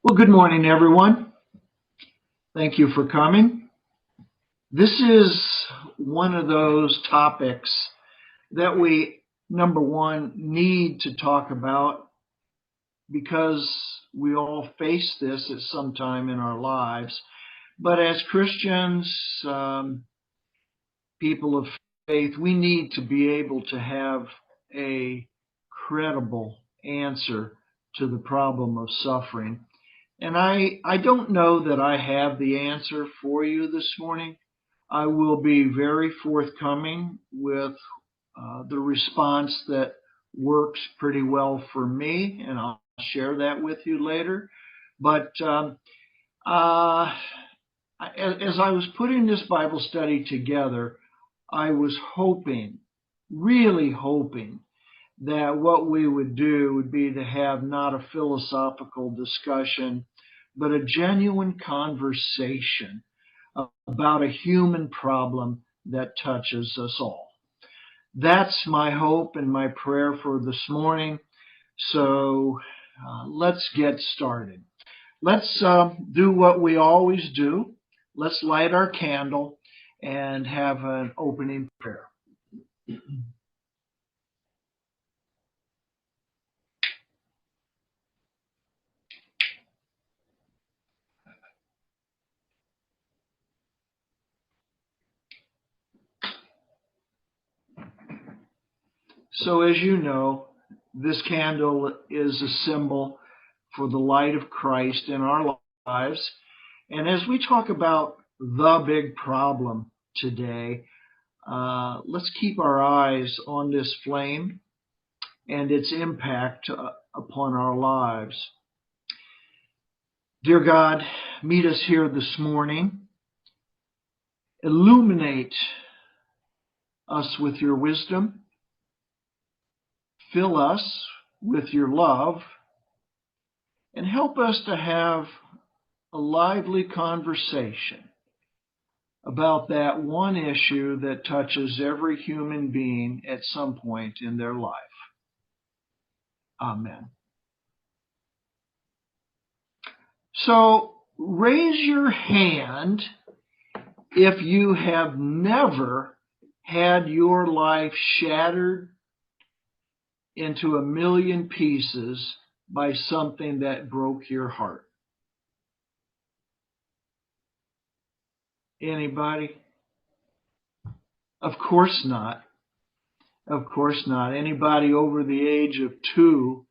Well, good morning, everyone. Thank you for coming. This is one of those topics that we, number one, need to talk about because we all face this at some time in our lives. But as Christians, people of faith, we need to be able to have a credible answer to the problem of suffering. And I don't know that I have the answer for you this morning. I will be very forthcoming with the response that works pretty well for me, and I'll share that with you later. But as I was putting this Bible study together, I was hoping, really hoping, that what we would do would be to have not a philosophical discussion, but a genuine conversation about a human problem that touches us all. That's my hope and my prayer for this morning. So let's get started. Let's do what we always do. Let's light our candle and have an opening prayer. So as you know, this candle is a symbol for the light of Christ in our lives. And as we talk about the big problem today, let's keep our eyes on this flame and its impact upon our lives. Dear God, meet us here this morning. Illuminate us with your wisdom. Fill us with your love, and help us to have a lively conversation about that one issue that touches every human being at some point in their life. Amen. So raise your hand if you have never had your life shattered into a million pieces by something that broke your heart. Anybody? Of course not. Of course not. Anybody over the age of 2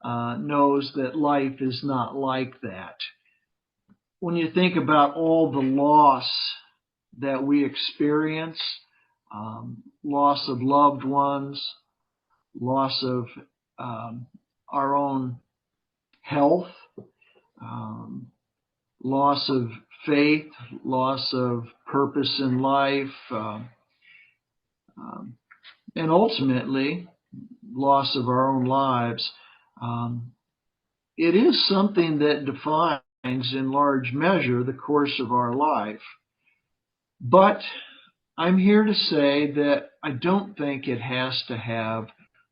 knows that life is not like that. When you think about all the loss that we experience, loss of loved ones, loss of our own health, loss of faith, loss of purpose in life, and ultimately loss of our own lives. It is something that defines in large measure the course of our life. But I'm here to say that I don't think it has to have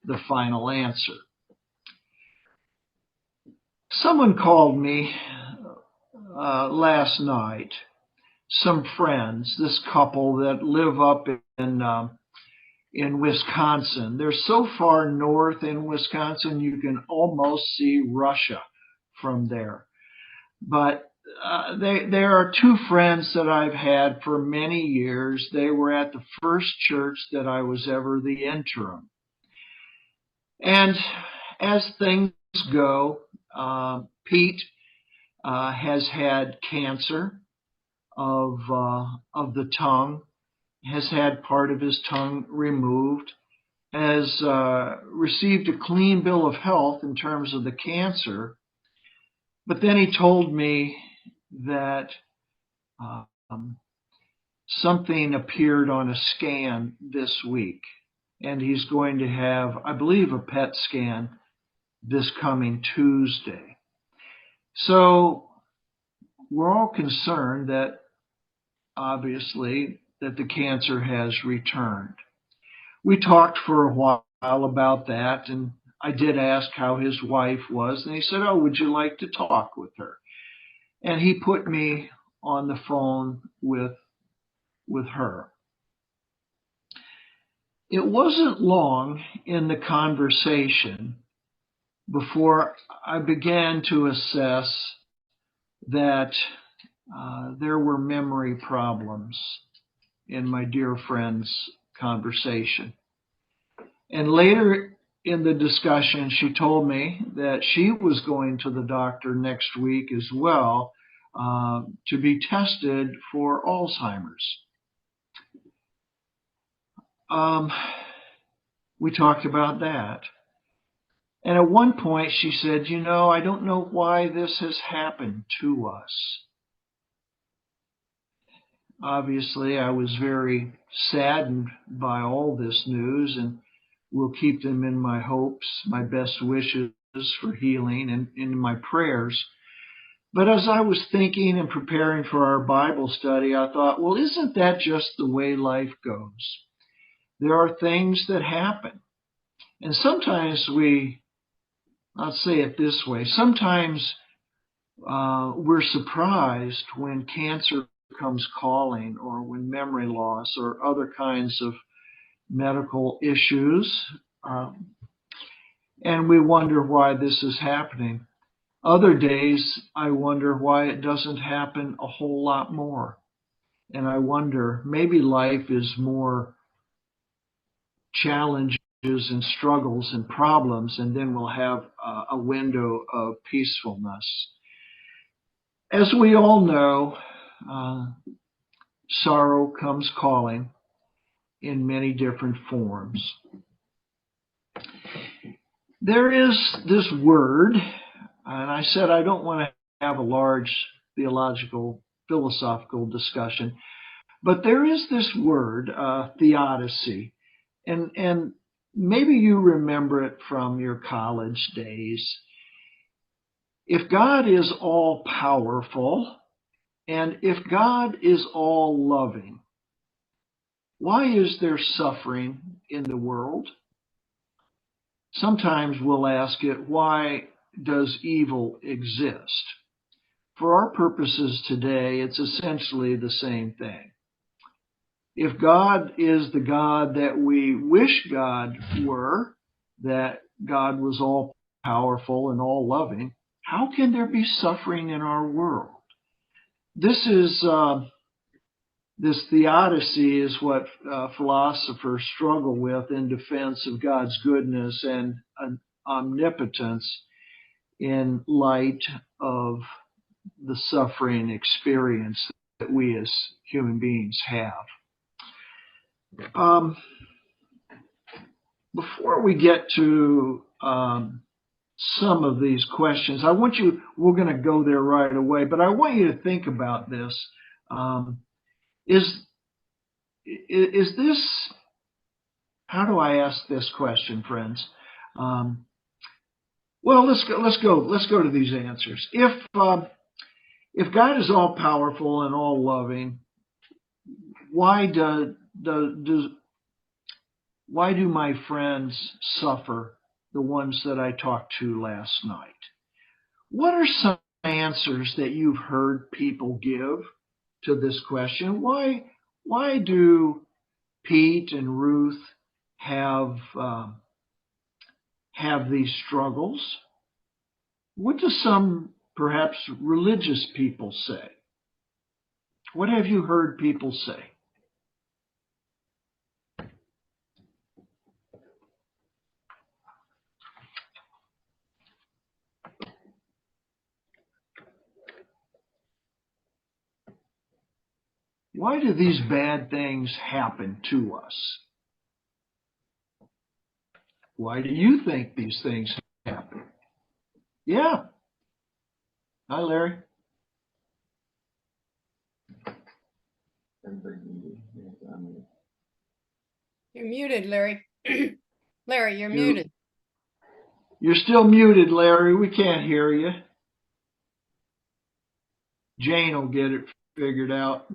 the final answer. Someone called me last night, some friends, this couple that live up in Wisconsin. They're so far north in Wisconsin, you can almost see Russia from there. But there are 2 friends that I've had for many years. They were at the first church that I was ever the interim. And as things go, Pete has had cancer of the tongue, has had part of his tongue removed, has received a clean bill of health in terms of the cancer. But then he told me that something appeared on a scan this week, and he's going to have, I believe, a PET scan this coming Tuesday. So we're all concerned that, obviously, that the cancer has returned. We talked for a while about that, and I did ask how his wife was, and he said, "Oh, would you like to talk with her?" and he put me on the phone with her. It wasn't long in the conversation before I began to assess that there were memory problems in my dear friend's conversation. And later in the discussion, she told me that she was going to the doctor next week as well to be tested for Alzheimer's. We talked about that. And at one point she said, you know, I don't know why this has happened to us. Obviously, I was very saddened by all this news, and will keep them in my hopes, my best wishes for healing, and in my prayers. But as I was thinking and preparing for our Bible study, I thought, well, isn't that just the way life goes? There are things that happen. And sometimes I'll say it this way, sometimes we're surprised when cancer comes calling, or when memory loss or other kinds of medical issues, and we wonder why this is happening. Other days, I wonder why it doesn't happen a whole lot more. And I wonder, maybe life is more challenges and struggles and problems, and then we'll have a window of peacefulness. As we all know, sorrow comes calling in many different forms. There is this word, and I said I don't want to have a large theological, philosophical discussion, but there is this word, theodicy, and maybe you remember it from your college days. If God is all powerful, and if God is all loving, why is there suffering in the world? Sometimes we'll ask it, why does evil exist? For our purposes today, it's essentially the same thing. If God is the God that we wish God were, that God was all powerful and all loving, how can there be suffering in our world? This theodicy is what philosophers struggle with in defense of God's goodness and omnipotence in light of the suffering experience that we as human beings have. Before we get to some of these questions, we're going to go there right away, but I want you to think about this. Is this, how do I ask this question, friends? Well, let's go to these answers. If God is all powerful and all loving, why do my friends suffer, the ones that I talked to last night? What are some answers that you've heard people give to this question? Why do Pete and Ruth have these struggles? What do some perhaps religious people say? What have you heard people say? Why do these bad things happen to us? Why do you think these things happen? Yeah. Hi, Larry. You're muted, Larry. Larry, you're muted. You're still muted, Larry. We can't hear you. Jane will get it figured out.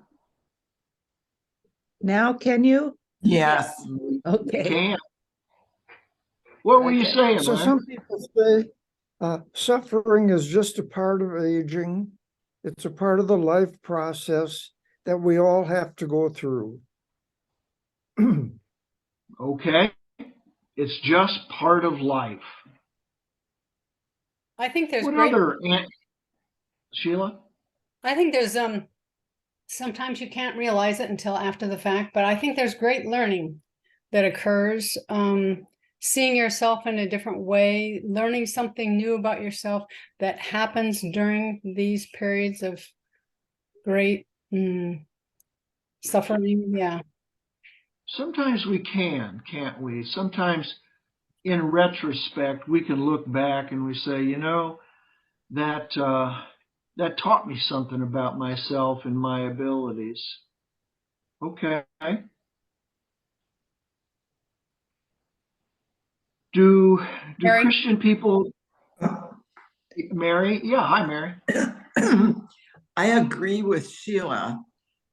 Now, can you? Yes. Okay. Can. What were you saying, So Larry? some people say suffering is just a part of aging. It's a part of the life process that we all have to go through. Okay? It's just part of life. I think there's What great, other, Sheila? I think there's, sometimes you can't realize it until after the fact, but I think there's great learning that occurs. Seeing yourself in a different way, learning something new about yourself that happens during these periods of great suffering. Yeah. Sometimes we can, can't we? Sometimes in retrospect, we can look back and we say, you know, that that taught me something about myself and my abilities. Okay. Do Mary? Christian people, Mary? Yeah, hi, Mary. I agree with Sheila.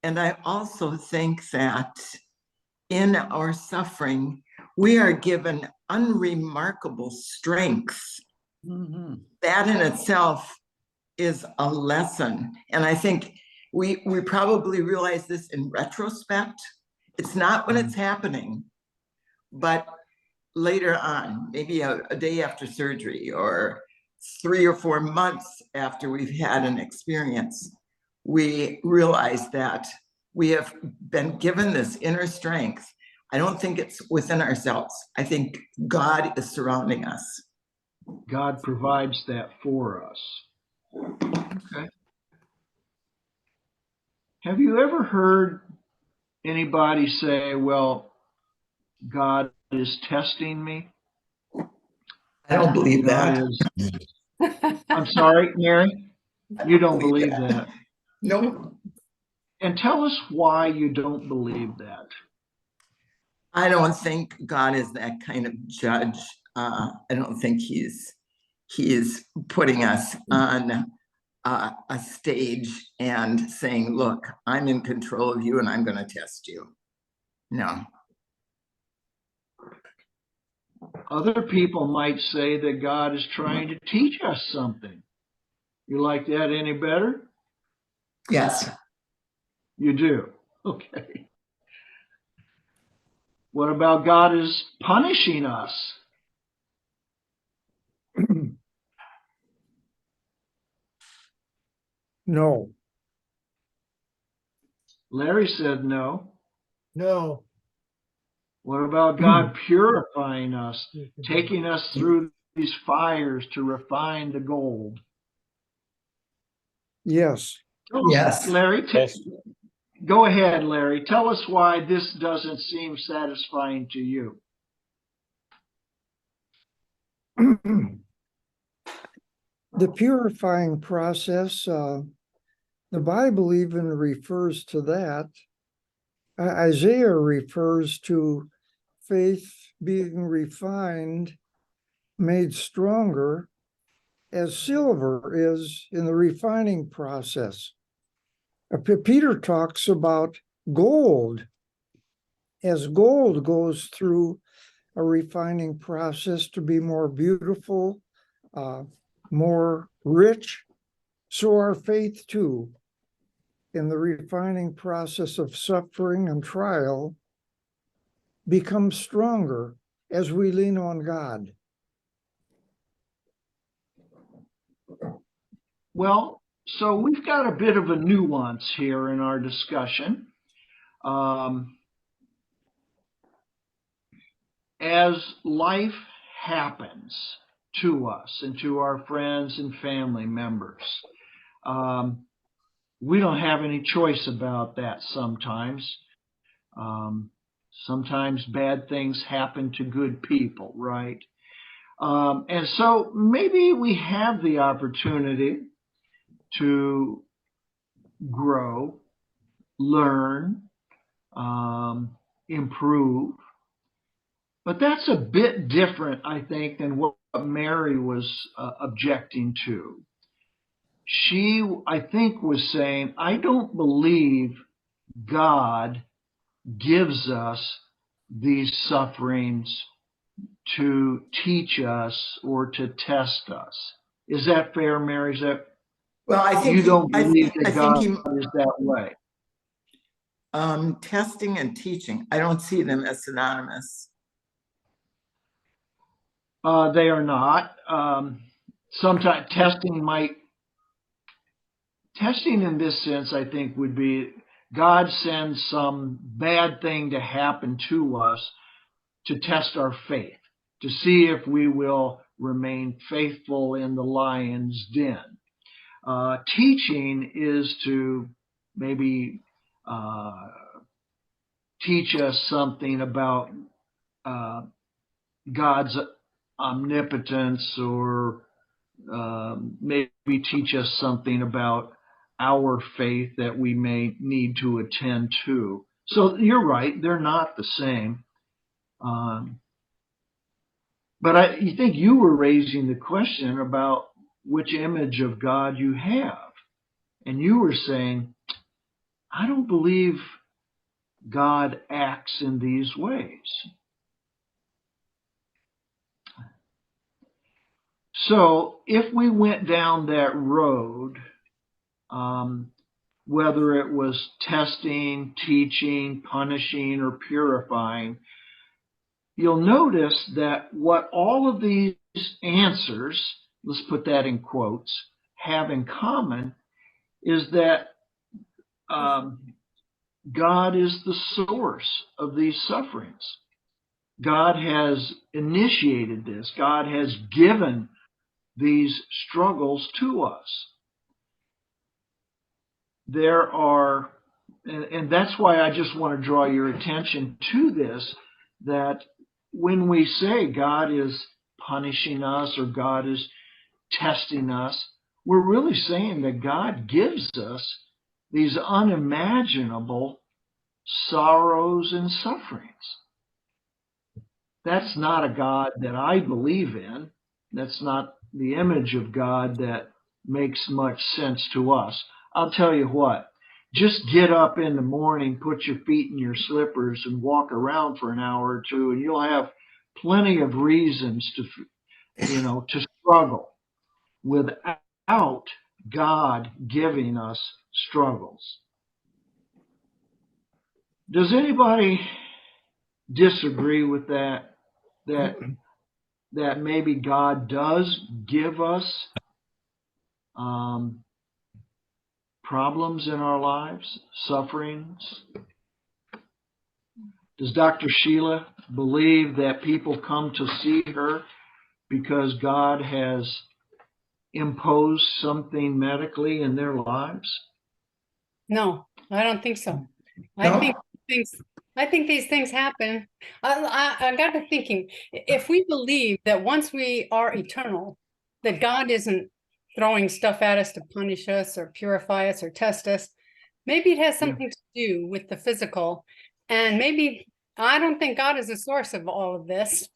And I also think that in our suffering, we are given unremarkable strengths. That in itself is a lesson. And I think we probably realize this in retrospect. It's not when it's happening, but later on, maybe a day after surgery or 3 or 4 months after we've had an experience, we realize that we have been given this inner strength. I don't think it's within ourselves. I think God is surrounding us. God provides that for us. Okay. Have you ever heard anybody say, well, God is testing me? I don't believe God that. is. I'm sorry, Mary? You don't believe that. Nope. And tell us why you don't believe that. I don't think God is that kind of judge. I don't think he is putting us on a stage and saying, look, I'm in control of you and I'm going to test you. No. Other people might say that God is trying to teach us something. You like that any better? Yes. You do. Okay. What about God is punishing us? No. Larry said no. No. What about God purifying us, taking us through these fires to refine the gold? Yes. Yes. Larry, go ahead, Larry. Tell us why this doesn't seem satisfying to you. The purifying process, the Bible even refers to that. Isaiah refers to faith being refined, made stronger, as silver is in the refining process. Peter talks about gold, as gold goes through a refining process to be more beautiful, more rich. So our faith too, in the refining process of suffering and trial, becomes stronger as we lean on God. Well, so we've got a bit of a nuance here in our discussion. As life happens to us and to our friends and family members, we don't have any choice about that sometimes. Sometimes bad things happen to good people, right? And so maybe we have the opportunity to grow, learn, improve. But that's a bit different, I think, than what Mary was objecting to. She, I think, was saying, I don't believe God gives us these sufferings to teach us or to test us. Is that fair, Mary? Is that Well, I think You don't believe I that think God is that way. testing and teaching, I don't see them as synonymous. They are not. Sometimes testing in this sense, I think, would be God sends some bad thing to happen to us to test our faith, to see if we will remain faithful in the lion's den. Teaching is to maybe teach us something about God's omnipotence, or maybe teach us something about our faith that we may need to attend to. So you're right, they're not the same. But you think you were raising the question about which image of God you have. And you were saying, I don't believe God acts in these ways. So if we went down that road, whether it was testing, teaching, punishing, or purifying, you'll notice that what all of these answers, let's put that in quotes, have in common is that God is the source of these sufferings. God has initiated this. God has given these struggles to us. There are, and that's why I just want to draw your attention to this, that when we say God is punishing us or God is testing us, we're really saying that God gives us these unimaginable sorrows and sufferings. That's not a God that I believe in. That's not the image of God that makes much sense to us. I'll tell you what, just get up in the morning, put your feet in your slippers and walk around for an hour or two, and you'll have plenty of reasons to struggle without God giving us struggles. Does anybody disagree with that? That maybe God does give us problems in our lives, sufferings? Does Dr. Sheila believe that people come to see her because God has imposed something medically in their lives? No, I don't think so. No? I think these things happen. I got to thinking, if we believe that once we are eternal, that God isn't throwing stuff at us to punish us or purify us or test us, maybe it has something to do with the physical. And maybe, I don't think God is the source of all of this,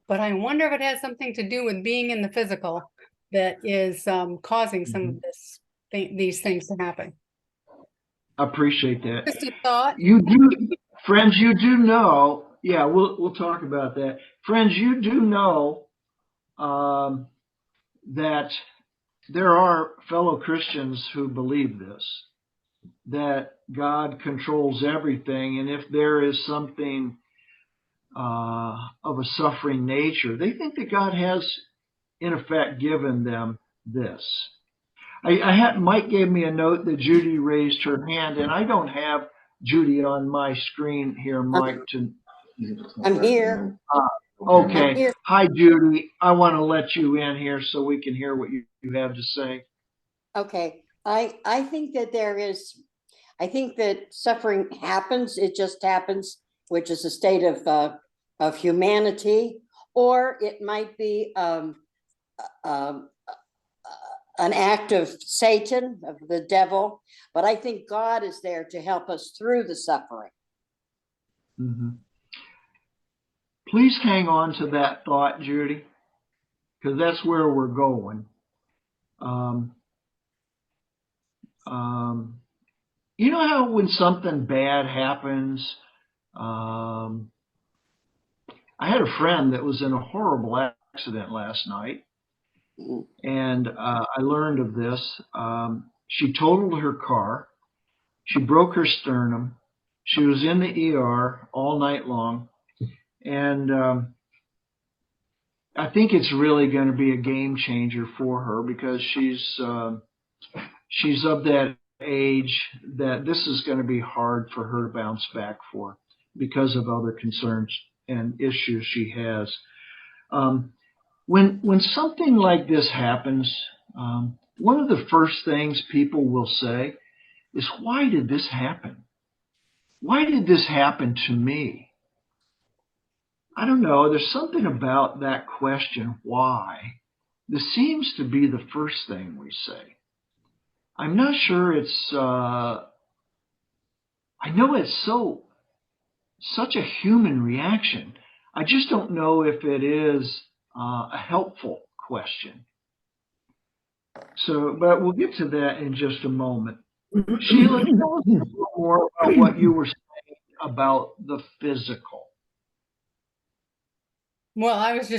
but I wonder if it has something to do with being in the physical that is causing some of these things to happen. Appreciate that. Just a thought. You do, friends, you do know, yeah, we'll talk about that. Friends, you do know that there are fellow Christians who believe this, that God controls everything, and if there is something of a suffering nature, they think that God has, in effect, given them this. Mike gave me a note that Judy raised her hand, and I don't have Judy on my screen here, Mike. I'm here. Okay. I'm here. Hi, Judy. I want to let you in here so we can hear what you have to say. Okay. I think that I think that suffering happens. It just happens, which is a state of humanity, or it might be an act of Satan, of the devil. But I think God is there to help us through the suffering. Mm-hmm. Please hang on to that thought, Judy, because that's where we're going. You know how when something bad happens, I had a friend that was in a horrible accident last night, Mm. And I learned of this. She totaled her car. She broke her sternum. She was in the ER all night long. And I think it's really going to be a game changer for her because she's of that age that this is going to be hard for her to bounce back for because of other concerns and issues she has. When something like this happens, one of the first things people will say is, "Why did this happen? Why did this happen to me?" I don't know. There's something about that question, why? This seems to be the first thing we say. I'm not sure it's, I know it's such a human reaction. I just don't know if it is a helpful question. So, but we'll get to that in just a moment. Sheila, tell us a little more about what you were saying about the physical. Well, I was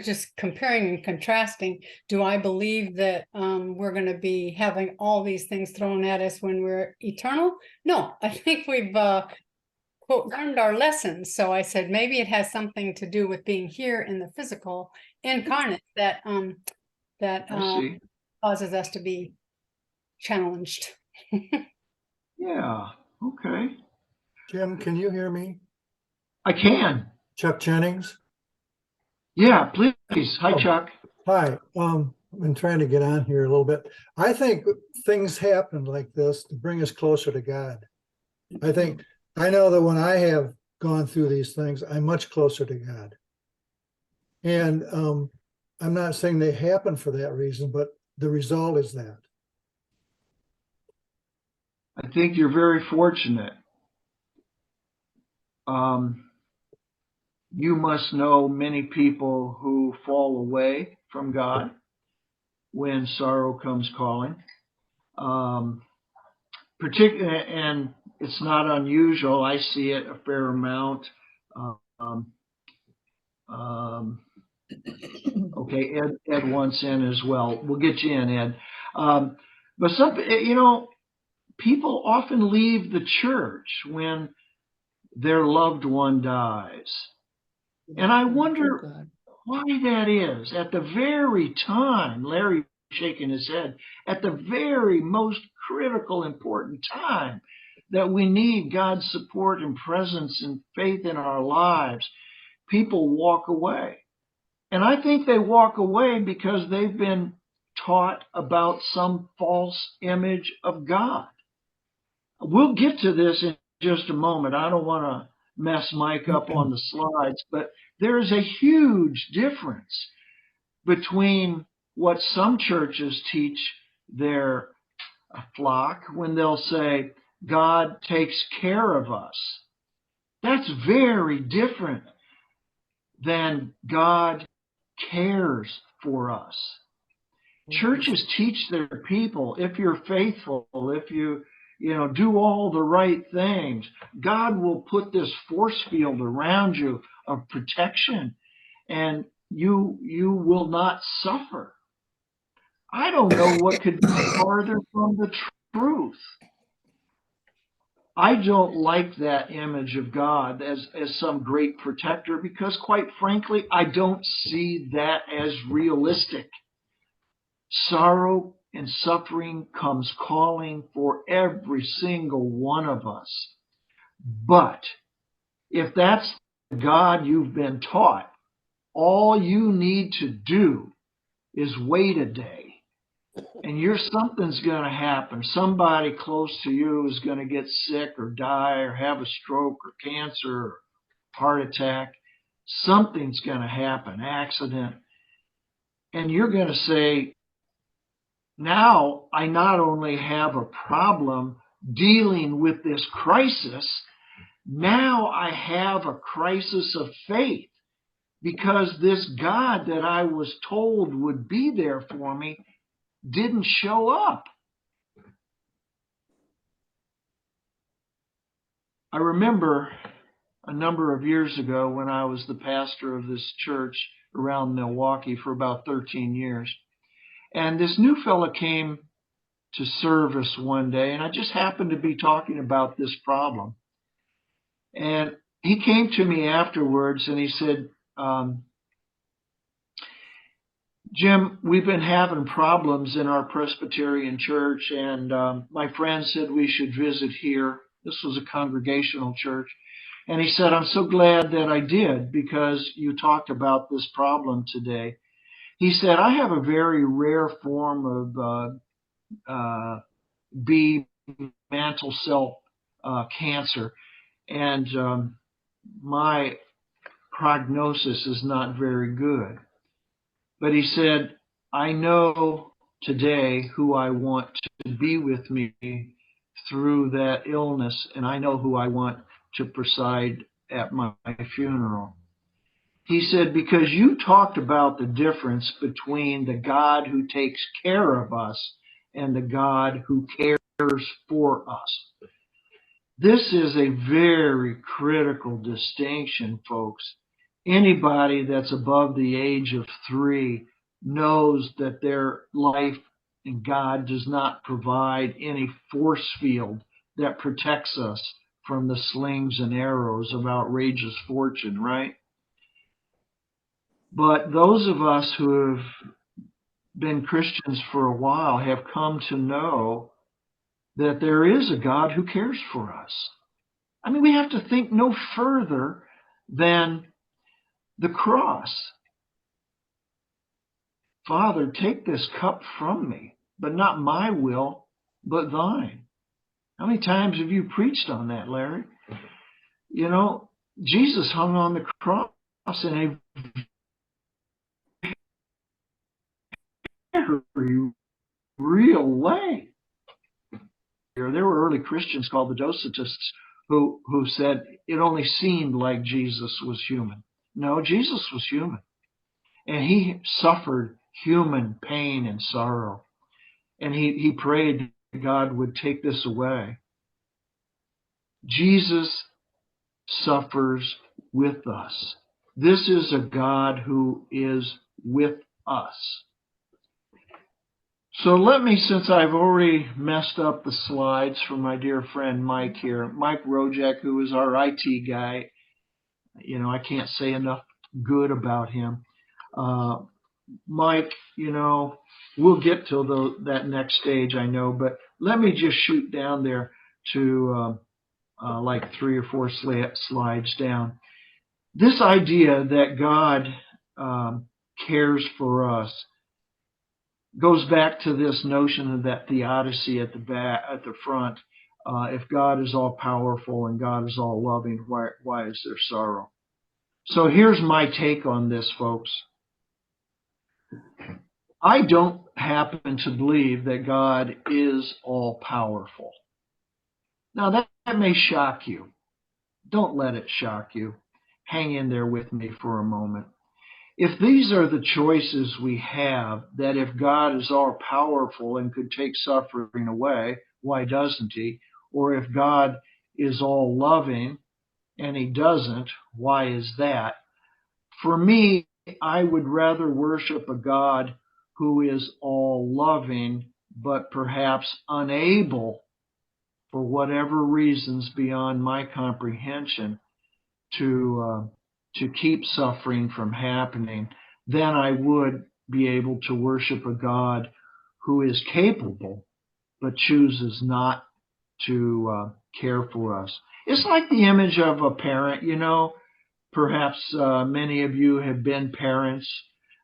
just comparing and contrasting. Do I believe that we're going to be having all these things thrown at us when we're eternal? No, I think we've quote, learned our lessons. So I said maybe it has something to do with being here in the physical incarnate that I see. causes us to be challenged. Yeah. Okay. Jim, can you hear me? I can. Chuck Jennings? Yeah, please. Hi, Oh. Chuck. Hi, I've been trying to get on here a little bit. I think things happen like this to bring us closer to God. I know that when I have gone through these things, I'm much closer to God. And I'm not saying they happen for that reason, but the result is that. I think you're very fortunate. You must know many people who fall away from God when sorrow comes calling. Particularly, and it's not unusual. I see it a fair amount. Um, okay, Ed wants in as well. We'll get you in, Ed. But people often leave the church when their loved one dies. And I wonder why that is. At the very time, Larry shaking his head, at the very most critical, important time that we need God's support and presence and faith in our lives, people walk away. And I think they walk away because they've been taught about some false image of God. We'll get to this in just a moment. I don't want to mess Mike up on the slides, but there is a huge difference between what some churches teach their flock when they'll say, God takes care of us. That's very different than God cares for us. Churches teach their people, if you're faithful, if you do all the right things, God will put this force field around you of protection, and you will not suffer. I don't know what could be farther from the truth. I don't like that image of God as some great protector because, quite frankly, I don't see that as realistic. Sorrow and suffering comes calling for every single one of us. But if that's the God you've been taught, all you need to do is wait a day. And something's going to happen. Somebody close to you is going to get sick or die or have a stroke or cancer or heart attack. Something's going to happen, accident. And you're going to say, now I not only have a problem dealing with this crisis, now I have a crisis of faith because this God that I was told would be there for me didn't show up. I remember a number of years ago when I was the pastor of this church around Milwaukee for about 13 years. And this new fella came to service one day, and I just happened to be talking about this problem. And he came to me afterwards and he said, Jim, we've been having problems in our Presbyterian church, and my friend said we should visit here. This was a congregational church. And he said, I'm so glad that I did because you talked about this problem today. He said, I have a very rare form of B mantle cell cancer, and my prognosis is not very good. But he said, I know today who I want to be with me through that illness, and I know who I want to preside at my funeral. He said, because you talked about the difference between the God who takes care of us and the God who cares for us. This is a very critical distinction, folks. Anybody that's above the age of 3 knows that their life in God does not provide any force field that protects us from the slings and arrows of outrageous fortune, right? But those of us who have been Christians for a while have come to know that there is a God who cares for us. I mean, we have to think no further than the cross. Father, take this cup from me, but not my will, but thine. How many times have you preached on that, Larry? You know, Jesus hung on the cross in a very real way. There were early Christians called the Docetists who said it only seemed like Jesus was human. No, Jesus was human. And he suffered human pain and sorrow. And he prayed that God would take this away. Jesus suffers with us. This is a God who is with us. So let me, since I've already messed up the slides for my dear friend Mike here, Mike Rojek, who is our IT guy, you know, I can't say enough good about him. Mike, you know, we'll get to that next stage, I know, but let me just shoot down there to like 3 or 4 slides down. This idea that God cares for us goes back to this notion of that theodicy at the back, at the front. If God is all powerful and God is all loving, why is there sorrow? So here's my take on this, folks. I don't happen to believe that God is all powerful. Now that may shock you. Don't let it shock you. Hang in there with me for a moment. If these are the choices we have, that if God is all powerful and could take suffering away, why doesn't he? Or if God is all loving and he doesn't, why is that? For me, I would rather worship a God who is all loving, but perhaps unable, for whatever reasons beyond my comprehension, to keep suffering from happening, then I would be able to worship a God who is capable, but chooses not to care for us. It's like the image of a parent, you know. Perhaps many of you have been parents,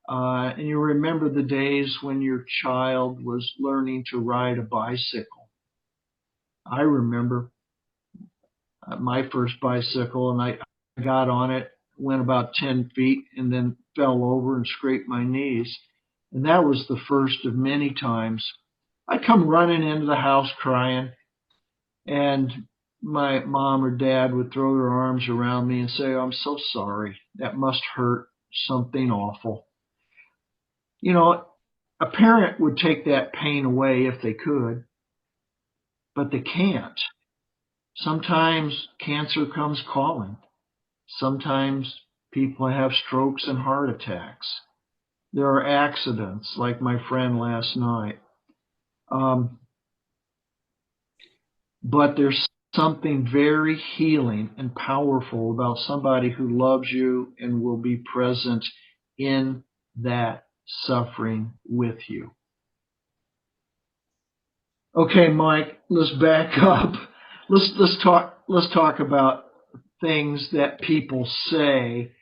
and you remember the days when your child was learning to ride a bicycle. I remember my first bicycle, and I got on it, went about 10 feet, and then fell over and scraped my knees. And that was the first of many times. I'd come running into the house crying, and my mom or dad would throw their arms around me and say, "Oh, I'm so sorry. That must hurt, something awful." You know, a parent would take that pain away if they could, but they can't. Sometimes cancer comes calling. Sometimes people have strokes and heart attacks. There are accidents, like my friend last night. But there's something very healing and powerful about somebody who loves you and will be present in that suffering with you. Okay, Mike, let's back up. Let's talk about things that people say.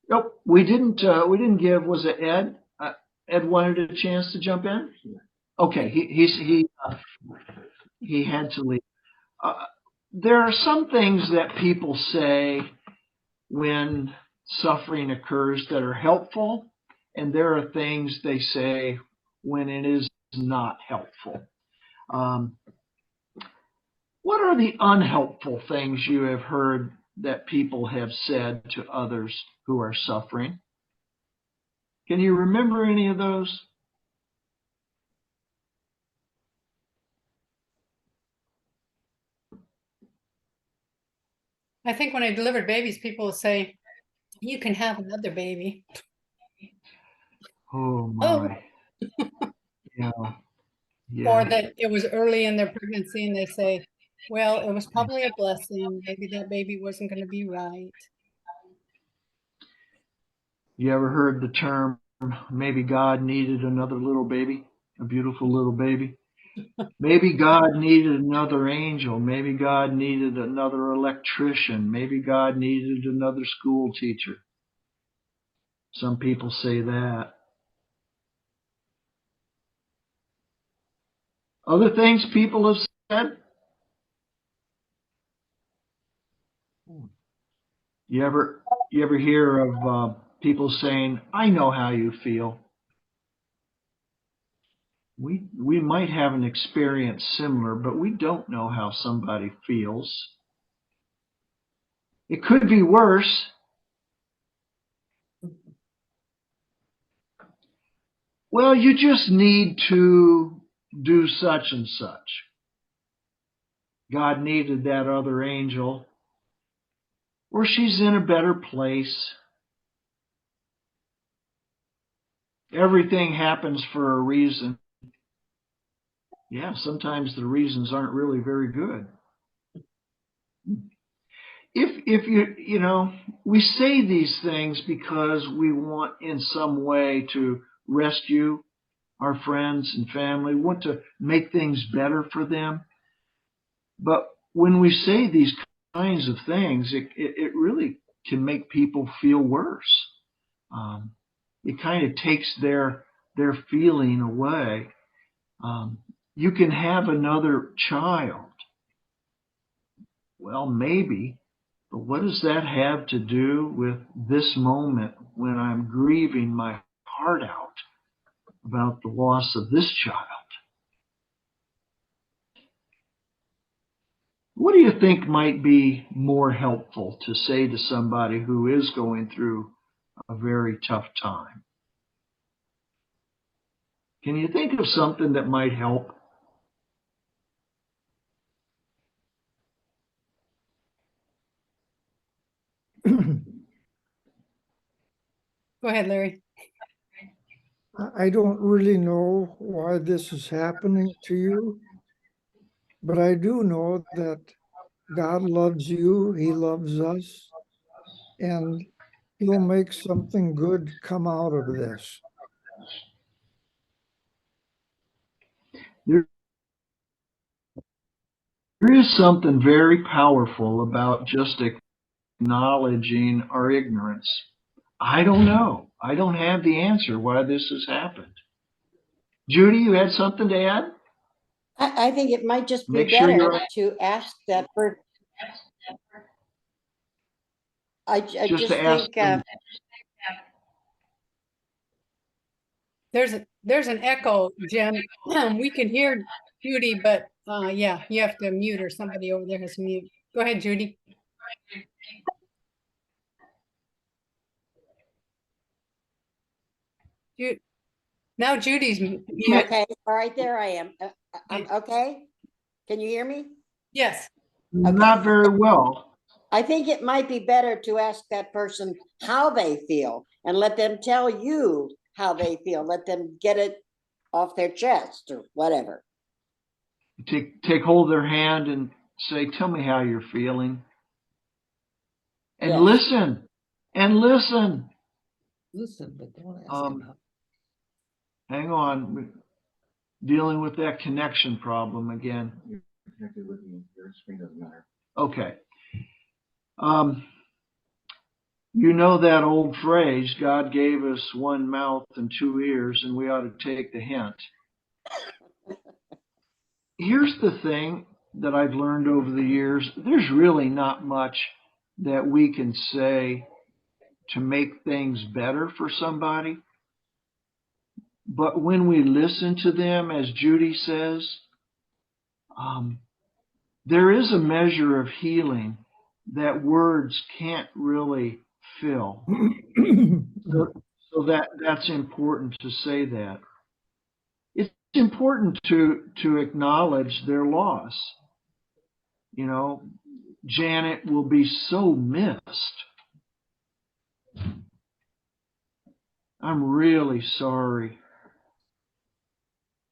Nope, we didn't give. Was it Ed? Ed wanted a chance to jump in. Okay, he had to leave. There are some things that people say when suffering occurs that are helpful, and there are things they say when it is not helpful. What are the unhelpful things you have heard that people have said to others who are suffering? Can you remember any of those? I think when I delivered babies, people will say, you can have another baby. Oh Oh, my. Yeah. or Yeah. that it was early in their pregnancy and they say, well, it was probably a blessing. Maybe that baby wasn't going to be right. You ever heard the term, maybe God needed another little baby, a beautiful little baby? Maybe God needed another angel. Maybe God needed another electrician. Maybe God needed another school teacher. Some people say that. Other things people have said. You ever hear of people saying, "I know how you feel." We might have an experience similar, but we don't know how somebody feels. It could be worse. Well, you just need to do such and such. God needed that other angel. Or she's in a better place. Everything happens for a reason. Yeah, sometimes the reasons aren't really very good. If you know, we say these things because we want in some way to rescue our friends and family, want to make things better for them. But when we say these kinds of things, it really can make people feel worse. It kind of takes their feeling away. You can have another child. Well, maybe, but what does that have to do with this moment when I'm grieving my heart out about the loss of this child? What do you think might be more helpful to say to somebody who is going through a very tough time? Can you think of something that might help? Go ahead, Larry. I don't really know why this is happening to you, but I do know that God loves you, He loves us, and He'll make something good come out of this. There is something very powerful about just acknowledging our ignorance. I don't know. I don't have the answer why this has happened. Judy, you had something to add? I think it might just be Make sure better you're to ask that person. I just to just ask think, them. There's an echo, Jim. We can hear Judy, but yeah, you have to mute her. Somebody over there has to mute. Go ahead, Judy. Now Judy's mute. okay, all right, there I am. I'm okay. Can you hear me? Yes. Not very well. I think it might be better to ask that person how they feel and let them tell you how they feel. Let them get it off their chest or whatever. Take hold of their hand and say, tell me how you're feeling. And Yes. listen. And listen. Listen, but don't ask about. Hang on. We're dealing with that connection problem again. Your screen doesn't matter. Okay. You know that old phrase, God gave us one mouth and two ears, and we ought to take the hint. Here's the thing that I've learned over the years. There's really not much that we can say to make things better for somebody. But when we listen to them, as Judy says, there is a measure of healing that words can't really fill. So that's important to say that. It's important to acknowledge their loss. You know, Janet will be so missed. I'm really sorry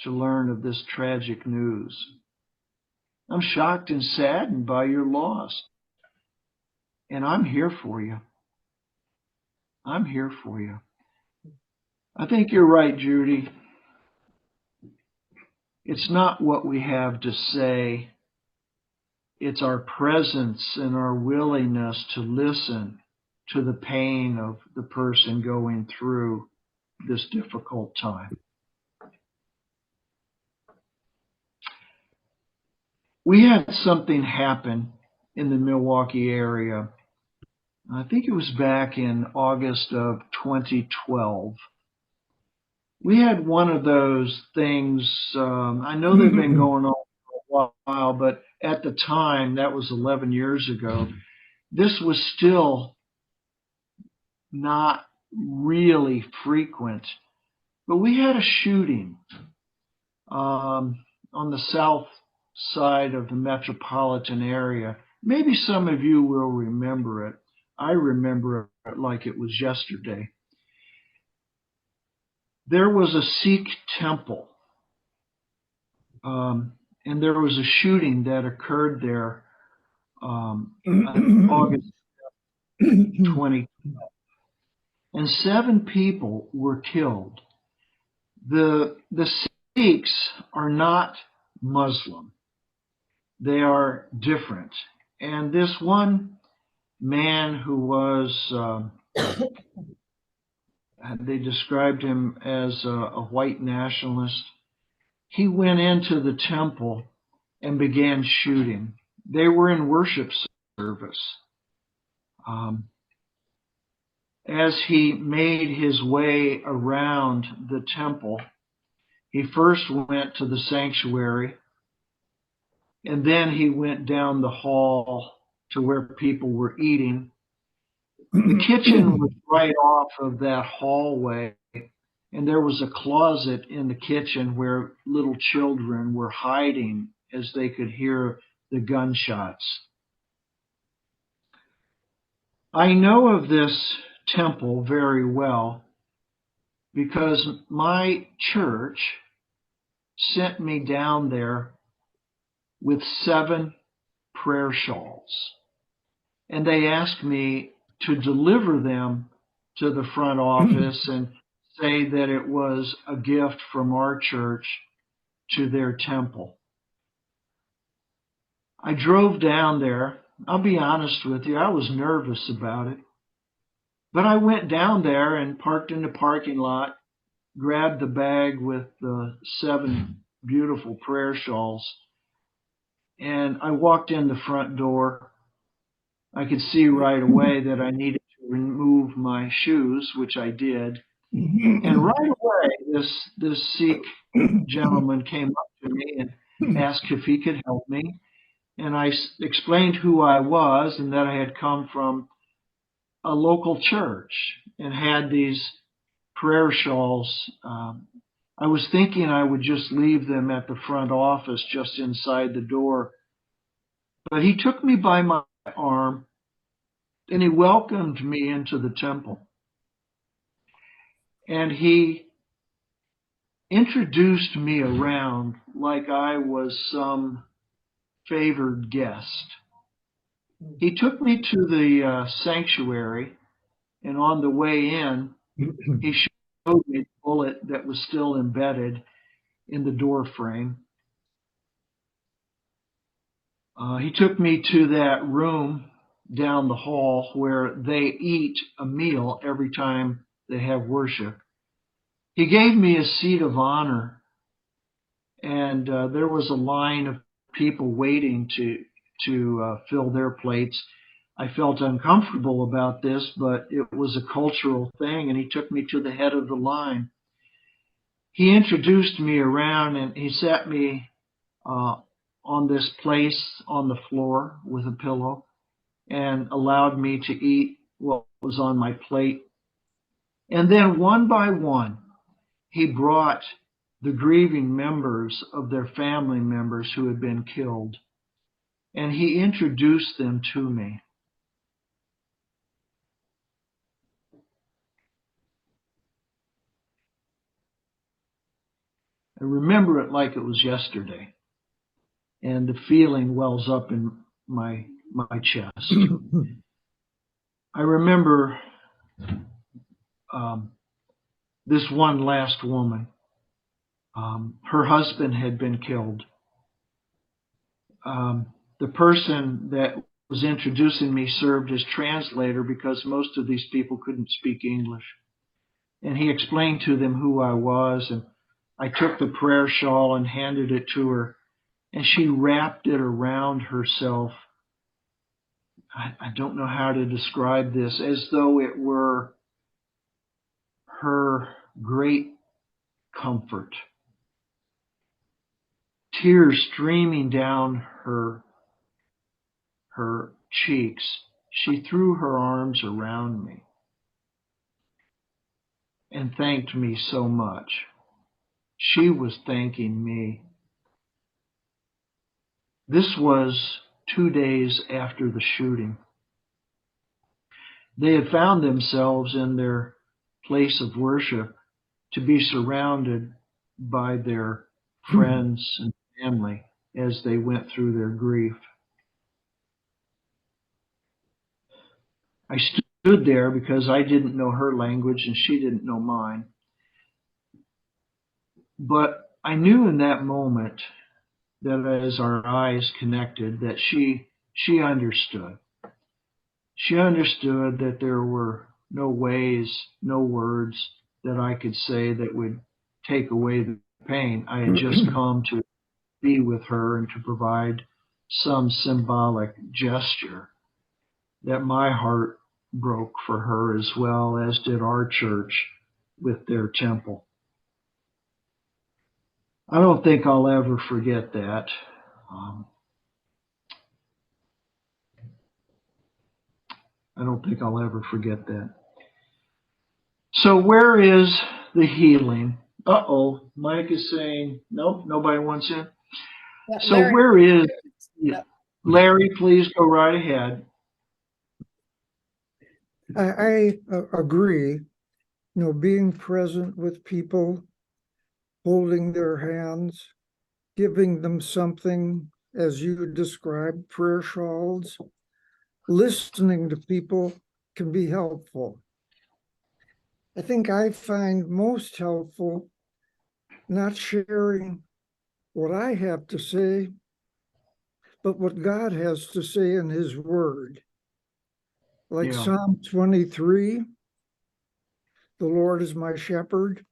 to learn of this tragic news. I'm shocked and saddened by your loss. And I'm here for you. I'm here for you. I think you're right, Judy. It's not what we have to say. It's our presence and our willingness to listen to the pain of the person going through this difficult time. We had something happen in the Milwaukee area. I think it was back in August of 2012. We had one of those things, I know they've been going on for a while, but at the time, that was 11 years ago, this was still not really frequent. But we had a shooting on the south side of the metropolitan area. Maybe some of you will remember it. I remember it like it was yesterday. There was a Sikh temple, and there was a shooting that occurred there on August 20, and 7 people were killed. The Sikhs are not Muslim. They are different. And this one man who was, they described him as a white nationalist. He went into the temple and began shooting. They were in worship service. As he made his way around the temple, he first went to the sanctuary, and then he went down the hall to where people were eating. The kitchen was right off of that hallway, and there was a closet in the kitchen where little children were hiding as they could hear the gunshots. I know of this temple very well because my church sent me down there with 7 prayer shawls, and they asked me to deliver them to the front office and say that it was a gift from our church to their temple. I drove down there. I'll be honest with you, I was nervous about it. But I went down there and parked in the parking lot, grabbed the bag with the 7 beautiful prayer shawls, and I walked in the front door. I could see right away that I needed to remove my shoes, which I did. And right away, this Sikh gentleman came up to me and asked if he could help me. And I explained who I was and that I had come from a local church and had these prayer shawls. I was thinking I would just leave them at the front office just inside the door. But he took me by my arm and he welcomed me into the temple. And he introduced me around like I was some favored guest. He took me to the sanctuary, and on the way in, he showed me the bullet that was still embedded in the door frame. He took me to that room down the hall where they eat a meal every time they have worship. He gave me a seat of honor, and there was a line of people waiting to fill their plates. I felt uncomfortable about this, but it was a cultural thing, and he took me to the head of the line. He introduced me around, and he sat me on this place on the floor with a pillow and allowed me to eat what was on my plate. And then one by one, he brought the grieving members of their family members who had been killed, and he introduced them to me. I remember it like it was yesterday, and the feeling wells up in my chest. I remember this one last woman. Her husband had been killed. The person that was introducing me served as translator because most of these people couldn't speak English. And he explained to them who I was, and I took the prayer shawl and handed it to her, and she wrapped it around herself. I don't know how to describe this, as though it were her great comfort. Tears streaming down her cheeks, she threw her arms around me and thanked me so much. She was thanking me. This was 2 days after the shooting. They had found themselves in their place of worship to be surrounded by their friends and family as they went through their grief. I stood there because I didn't know her language and she didn't know mine. But I knew in that moment that as our eyes connected, that she understood. She understood that there were no ways, no words that I could say that would take away the pain. I had just come to be with her and to provide some symbolic gesture that my heart broke for her as well as did our church with their temple. I don't think I'll ever forget that. I don't think I'll ever forget that. So where is the healing? Uh-oh, Mike is saying, nope, nobody wants in. Yeah, So Larry- where is, Yeah. Larry, please go right ahead. I agree, being present with people, holding their hands, giving them something, as you described, prayer shawls, listening to people can be helpful. I think I find most helpful not sharing what I have to say, but what God has to say in his word. Like Yeah. Psalm 23, the Lord is my shepherd.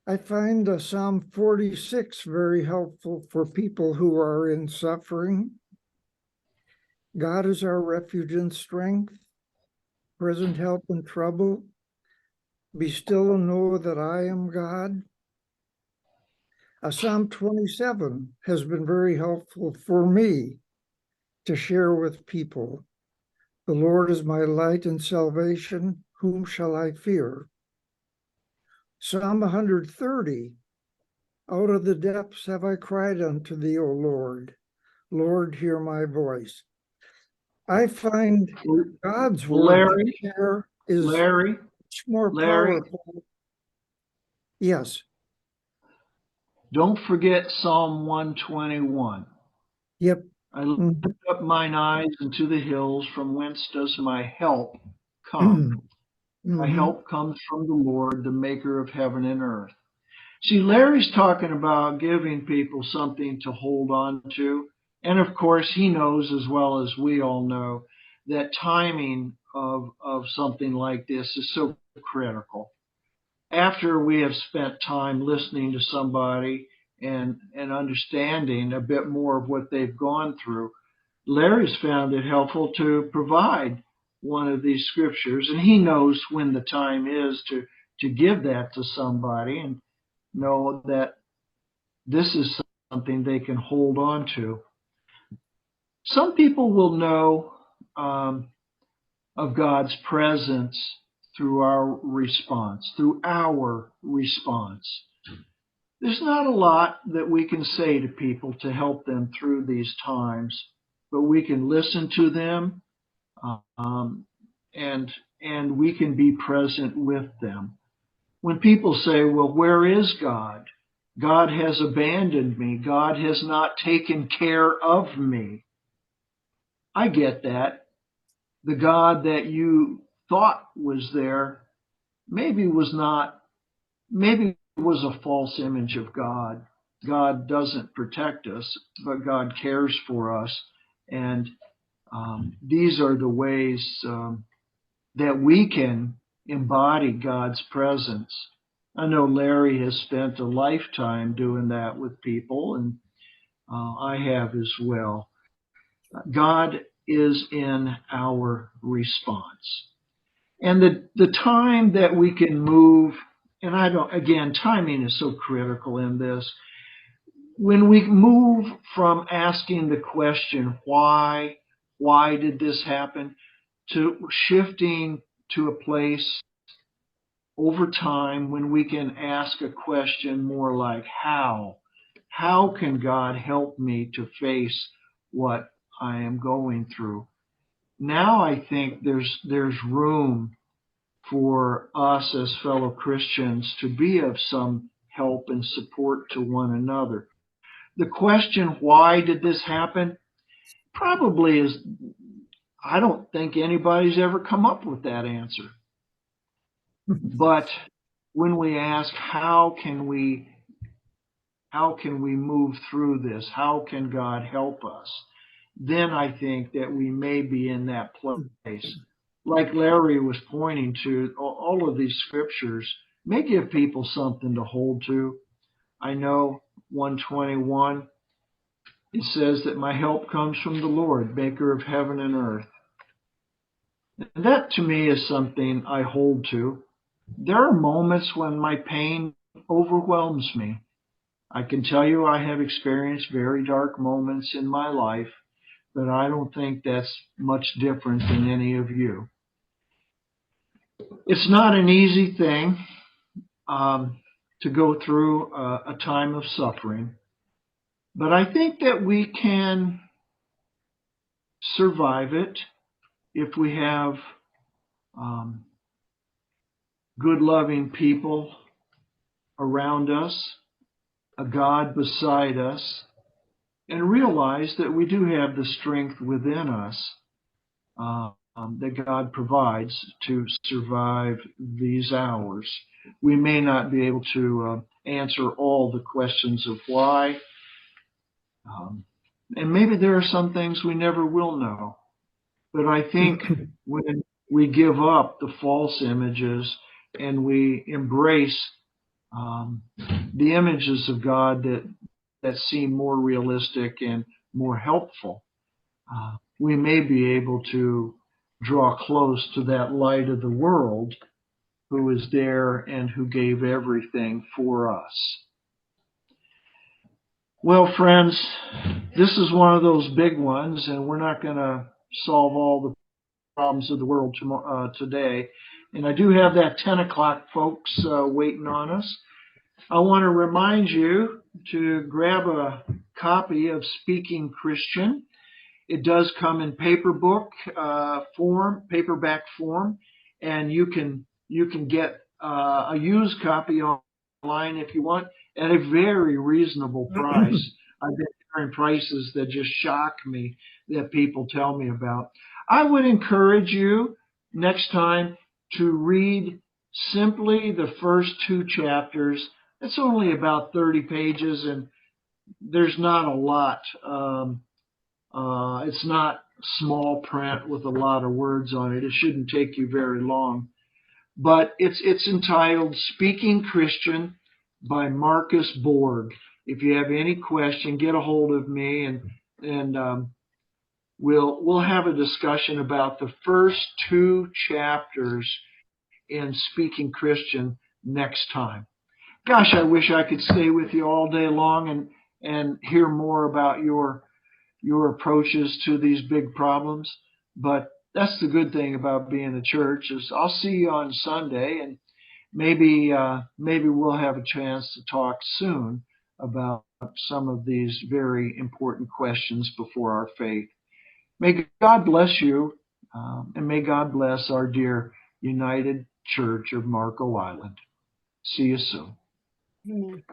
I find Psalm 46 very helpful for people who are in suffering. God is our refuge and strength, present help in trouble. Be still and know that I am God. Psalm 27 has been very helpful for me to share with people. The Lord is my light and salvation. Whom shall I fear? Psalm 130, out of the depths have I cried unto thee, O Lord. Lord, hear my voice. I find God's word Larry, to share is Larry, much more Larry, powerful. Yes, don't forget Psalm 121. yep. I lift Mhm. up mine eyes into the hills, from whence does my help come? My Mhm. help comes from the Lord, the maker of heaven and earth. See, Larry's talking about giving people something to hold on to. And of course, he knows as well as we all know that timing of something like this is so critical. After we have spent time listening to somebody and understanding a bit more of what they've gone through, Larry's found it helpful to provide one of these scriptures, and he knows when the time is to give that to somebody and know that this is something they can hold on to. Some people will know of God's presence through our response, There's not a lot that we can say to people to help them through these times, but we can listen to them, um, and we can be present with them. When people say, "Well, where is God? God has abandoned me. God has not taken care of me." I get that. The God that you thought was there maybe was not, maybe it was a false image of God. God doesn't protect us, but God cares for us. And these are the ways that we can embody God's presence. I know Larry has spent a lifetime doing that with people, and I have as well. God is in our response. And the time that we can move, and again, timing is so critical in this. When we move from asking the question, why did this happen, to shifting to a place over time when we can ask a question more like, how can God help me to face what I am going through? Now I think there's room for us as fellow Christians to be of some help and support to one another. The question, why did this happen, probably is, I don't think anybody's ever come up with that answer. But when we ask, how can we move through this? How can God help us? Then I think that we may be in that place. Like Larry was pointing to, all of these scriptures may give people something to hold to. I know 121, it says that my help comes from the Lord, maker of heaven and earth. And that to me is something I hold to. There are moments when my pain overwhelms me. I can tell you I have experienced very dark moments in my life, but I don't think that's much different than any of you. It's not an easy thing to go through a time of suffering, but I think that we can survive it if we have good, loving people around us, a God beside us, and realize that we do have the strength within us that God provides to survive these hours. We may not be able to answer all the questions of why, and maybe there are some things we never will know. But I think when we give up the false images and we embrace the images of God that seem more realistic and more helpful, we may be able to draw close to that light of the world who is there and who gave everything for us. Well, friends, this is one of those big ones, and we're not going to solve all the problems of the world today. And I do have that 10 o'clock folks waiting on us. I want to remind you to grab a copy of Speaking Christian. It does come in paperback form, and you can get a used copy online if you want at a very reasonable price. I've been hearing prices that just shock me that people tell me about. I would encourage you next time to read simply the first 2 chapters. It's only about 30 pages, and there's not a lot. It's not small print with a lot of words on it. It shouldn't take you very long. But it's entitled Speaking Christian by Marcus Borg. If you have any question, get a hold of me, and we'll have a discussion about the first 2 chapters in Speaking Christian next time. Gosh, I wish I could stay with you all day long and hear more about your approaches to these big problems. But that's the good thing about being a church is I'll see you on Sunday, and maybe we'll have a chance to talk soon about some of these very important questions before our faith. May God bless you, and may God bless our dear United Church of Marco Island. See you soon. Amen.